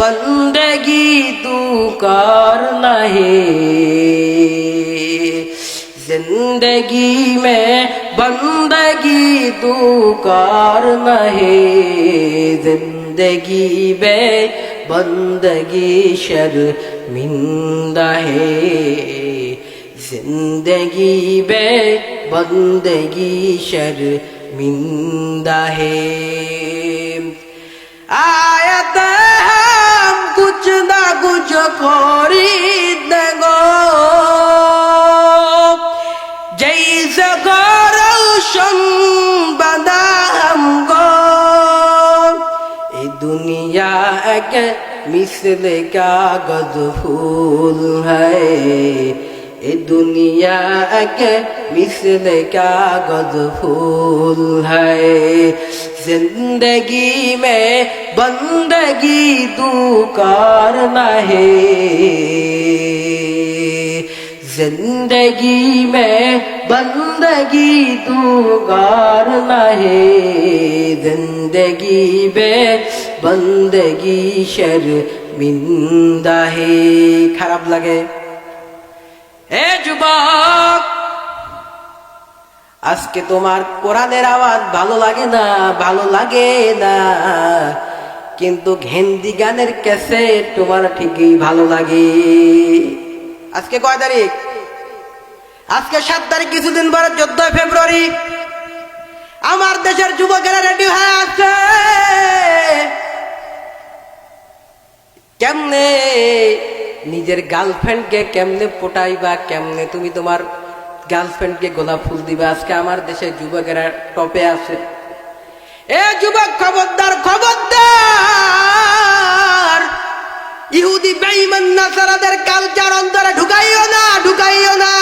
बंदगी तू करना है, जिंदगी में बंदगी तू करना है, जिंदगी में बंदगी शर्मिंदा है, जिंदगी में बंदगी शर्मिंदा है। आयत हम कुछ ना कुछ खरीद गो, जैसे रोशन बना हमको, ये दुनिया एक मिसल कागज फूल है, ये दुनिया के मिसल कागज फूल है, जिंदगी में बंदगी तू करना है, जिंदगी में बंदगी तू करना है, जिंदगी में बंदगी शर्मिंदा है। খারাপ লাগে? এ যুবক, আজকে তোমার কোরআনের আওয়াজ ভালো লাগে না, ভালো লাগে না, কিন্তু হিন্দি গানের ক্যাসেট তোমার ঠিকই ভালো লাগে। আজকে কয় তারিখ? আজকে 7 তারিখ, কিছুদিন পরে 14 ফেব্রুয়ারি। আমার দেশের যুবকেরা রেডি হয়ে আছে কেমনে নিজের গার্লফ্রেন্ডকে কেমনে পটাইবা, কেমনে তুমি তোমার গার্লফ্রেন্ডকে গোলাপ ফুল দিবা। আজকে আমার দেশের যুবকেরা টপে আছে। এ যুবক, খবরদার খবরদার, ইহুদি বেঈমান নাসারাদের কালচার অন্তরে ঢুকাইও না, ঢুকাইও না।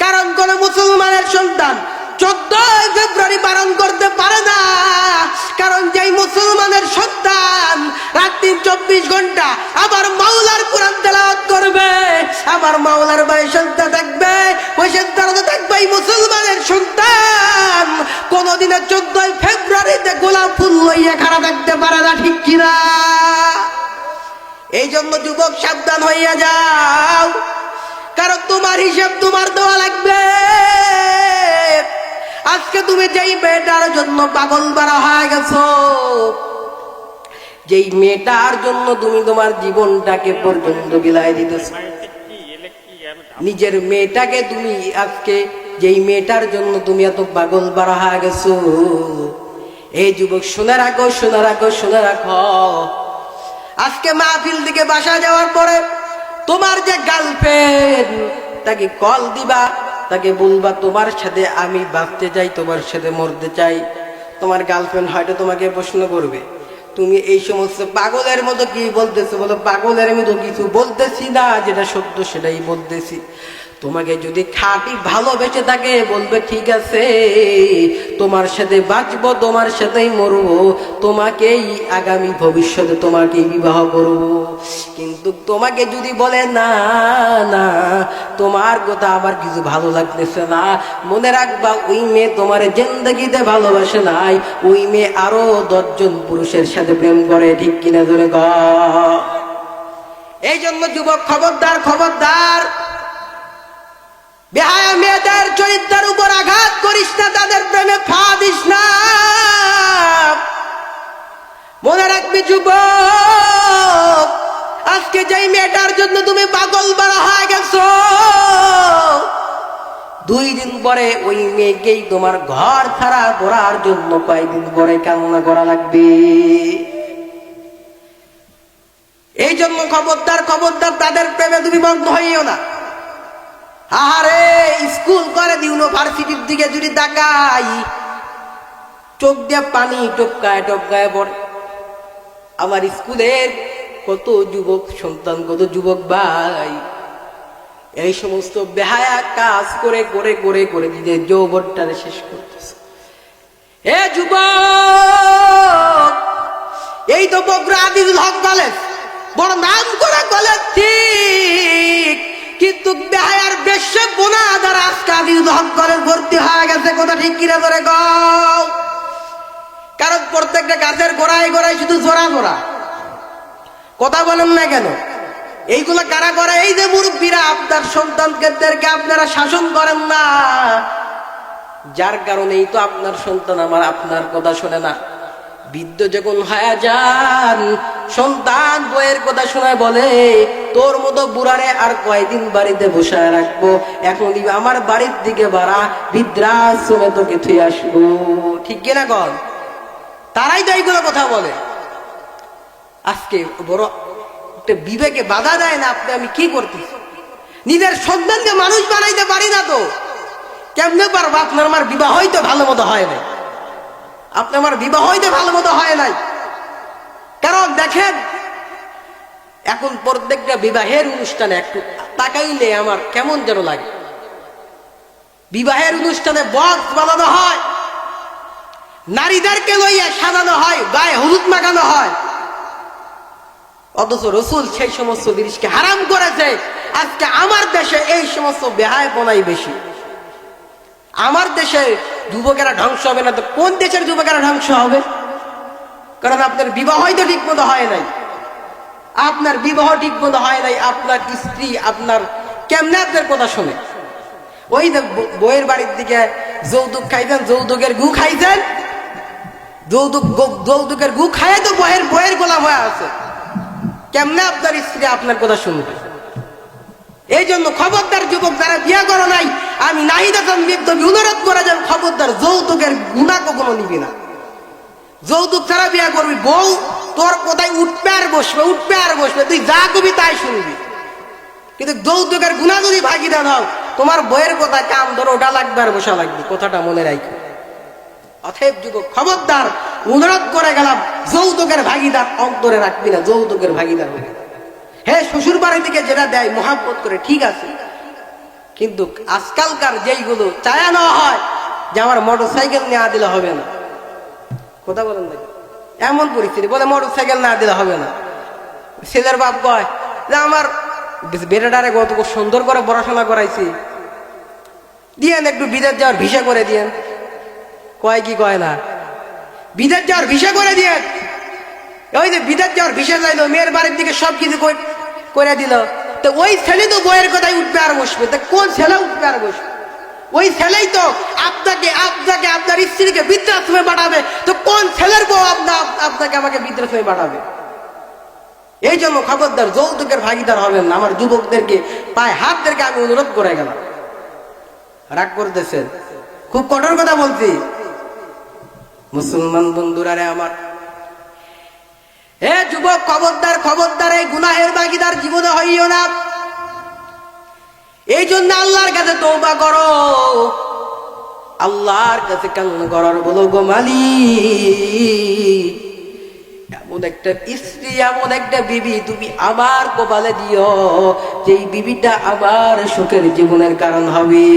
কারণ কোন মুসলমানের সন্তান 14 ফেব্রুয়ারি পালন করতে পারে না। কারণ যেই মুসলমানের সন্তান রাত্রি 24 ঘন্টা আবার মাওলার কোরআন তেলাওয়াত করবে, আবার মাওলার ভয়ে সন্তা থাকবে, ওই সন্তানও থাকবে। এই মুসলমানের সন্তান কোনদিনে 14 ফেব্রুয়ারিতে গোলাপ ফুল লইয়া খাড়া থাকতে পারে না, ঠিক কিনা? এই জন্য যুবক সাবধান হইয়া যাও, কারণ তোমার হিসাব তোমার দেওয়া লাগবে। আজকে তুমি যেই মেয়েটার জন্য পাগল বাড়া হয়ে গেছো, যেই মেয়েটার জন্য তুমি তোমার জীবনটাকে পর্যন্ত বিলাই দিতেছো, নিজের মেয়েটাকে তুমি আজকে যেই মেয়েটার জন্য তুমি এত পাগল বাড়া হয়ে গেছো, এই যুবক শুনে রাখো, শুনে রাখো, শুনে রাখো। আজকে মাহফিল থেকে বাসা যাওয়ার পরে তোমার যে গার্লফ্রেন্ড, তাকে কল দিবা, তাকে বলবা তোমার সাথে আমি বাঁচতে চাই, তোমার সাথে মরতে চাই। তোমার গার্লফ্রেন্ড হয়তো তোমাকে প্রশ্ন করবে, তুমি এই সমস্ত পাগলের মতো কি বলতেছো? বলো, পাগলের মতো কিছু বলতেছি না, যেটা সত্য সেটাই বলতেছি। তোমাকে যদি খাঁটি ভালোবেসে থাকে বলবে ঠিক আছে, তোমার সাথে বাঁচবো, তোমার সাথেই মরবো, তোমাকেই আগামী ভবিষ্যতে তোমাকেই বিবাহ করবো। কিন্তু তোমাকে যদি বলে না না, তোমার কথা আবার কিছু ভালো লাগতেছে না, মনে রাখবা ওই মেয়ে তোমার জিন্দগিতে ভালোবাসে নাই, ওই মেয়ে আরো 10 জন পুরুষের সাথে প্রেম করে, ঠিক কিনা ধরে গ। এই জন্য যুবক খবরদার, খবরদার, বেহায়া মেয়েদের চরিত্রের উপর আঘাত করিস না, তাদের প্রেমে ফা দিস না। মনে রাখবি যুবক, আজকে যেই মেয়েটার জন্য তুমি পাগল বাড়া হয়ে গেছো, 2 দিন পরে ওই মেয়েকেই তোমার ঘর ছাড়া করার জন্য কয়েকদিন পরে কামনা করা লাগবে। এই জন্য খবরদার, খবরদার, তাদের প্রেমে তুমি মগ্ন হইও না। আরে স্কুল করে ইউনিভার্সিটির দিকে যদি তাকাই, চোখ দিয়ে পানি টপকায় টপকায় পড়ে। আমার স্কুলের কত যুবক সন্তান, কত যুবক ভাই এই সমস্ত বেহায়া কাজ করে করে করে করে নিজের যৌবনটারে শেষ করতেছে। এ যুবক, এই তো বগুড়া আজিজুল হক কলেজ, বড় নাম করে কলেজ ঠিক, কিন্তু বেহায়ার বেশ্যা বোনা দ্বারা আজকে আজিজুল হক কলেজ ভর্তি হয়ে গেছে, কথা ঠিক কিনা ধরে গাও। কারণ প্রত্যেকটা গাছের গোড়ায় গোড়ায় শুধু জোড়া জোড়া, কথা বলেন না কেন? এইগুলো কারা করে? এই যে মুরব্বীরা আপনার সন্তানদেরকে আপনারা শাসন করেন না, যার কারণেই তো আপনার সন্তান আপনার কথা শোনে না। বৃদ্ধ যখন হয়ে যান, সন্তান বইয়ের কথা শোনায় বলে, তোর মতো বুড়ারে আর কয়দিন বাড়িতে বসায় রাখবো, এখন আমার বাড়ির দিকে বাড়া, বৃদ্ধাশ্রমে তোকে থুয়ে আসবো। ঠিক কিনা কন? তারাই তো এইগুলো কথা বলে। আজকে বড় একটা বিবেকে বাধা দেয় না, আপনি আমি কি করতেছি? নিজের সন্তানকে মানুষ বানাইতে পারি না তো কেমনে পারবো? আপনার আমার বিবাহ হইতে ভালো মতো হয় নাই, আপনার আমার বিবাহ হইতে ভালো মতো হয় নাই। কারণ দেখেন, এখন প্রত্যেকটা বিবাহের অনুষ্ঠানে একটু তাকাইলে আমার কেমন যেন লাগে। বিবাহের অনুষ্ঠানে বক্স বানানো হয়, নারীদেরকে লইয়া সাজানো হয়, গায়ে হলুদ মাখানো হয়, অথচ রসুল সেই সমস্ত জিনিসকে হারাম করেছে। আজকে আমার দেশে এই সমস্ত বেহায়াপনাই বেশি। আমার দেশে যুবকেরা ধ্বংস হবে না তো কোন দেশের যুবকেরা ধ্বংস হবে? কারণ আপনার বিবাহই তো ঠিক মতো হয় নাই, আপনার বিবাহ ঠিক মতো হয় নাই। আপনার স্ত্রী আপনার কেমনে আপনার কথা শোনে? ওই বইয়ের বাড়ির দিকে যৌতুক খাইছেন, যৌতুকের গু খাইছেন, যৌতুকের গু খায় তো বইয়ের গোলাম হয়ে আছে। কেমনে আপনার স্ত্রী আপনার কথা শুনবে? এই জন্য খবরদার যুবক যারা বিয়ে করো নাই, আমি নাহিদ হাসান বিপ্লবী অনুরোধ করে যান, খবরদার যৌতুকের গুণা কখনো নিবি না। যৌতুক ছাড়া বিয়ে করবি, বউ তোর কোথায় উঠবে আর বসবে, উঠবে আর বসবে, তুই যা কবি তাই শুনবি। কিন্তু যৌতুকের গুণা যদি ভাগিদার হও, তোমার বইয়ের কথা কাম ধরো, ওটা লাগবে আর বসা লাগবে, কথাটা মনে রাখো। অতএব যুবক খবরদার, অনুরোধ করে গেলাম, যৌতুকের ভাগিদার অন্তরে রাখবি না, যৌতুকের ভাগিদার হবে। হ্যাঁ, শ্বশুর বাড়ি থেকে যেটা দেয় মহাব্বত করে ঠিক আছে, কিন্তু আজকালকার যেইগুলো চায়া নেওয়া হয় যে আমার মোটর সাইকেল নেওয়া দিলে হবে না, কথা বলেন না, এমন পরিস্থিতি বলে মোটর সাইকেল না দিলে হবে না। ছেলের বাপ কয় যে আমার বেটাটারে কত সুন্দর করে পড়াশোনা করাইছি, দিয়েন একটু বিদেশ যাওয়ার ভিসা করে দিয়েন। কয় কি কয় না, বিদেশ যাওয়ার ভিসা করে দিয়েন। ওই যে বিদেশ যাওয়ার ভিসা চাইলো, মেয়ের বাড়ির দিকে সবকিছু করে দিল, তো ওই ছেলে তো বইয়ের কথাই উঠবে আর বসবে। তা কোন ছেলে উঠবে আর বসবে? ওই ছেলেই তো আপনাকে আপনার স্ত্রীকে বৃদ্ধাশ্রমে পাঠাবে, তো কোন ছেলের বউ আপনাকে আমাকে বৃদ্ধাশ্রমে পাঠাবে? এই জন্য খবরদার, যৌতুকের ভাগিদার হবেন না। আমার যুবকদেরকে পায়ে হাতদেরকে আমি অনুরোধ করে গেলাম। রাগ করতেছেন, খুব কঠোর কথা বলছি। মুসলমান বন্ধুরা রে আমার, হে যুবক, খবরদার, এই গুনাহের ভাগিদার জীবনে হইও না। এই জন্য আল্লাহর কাছে তওবা করো, আল্লাহর কাছে কান্না করার বলো, গো মালিক, এমন একটা স্ত্রী, এমন একটা বিবি তুমি আমার কপালে দিও, যেই বিবিটা আমার সুখের জীবনের কারণ হবে।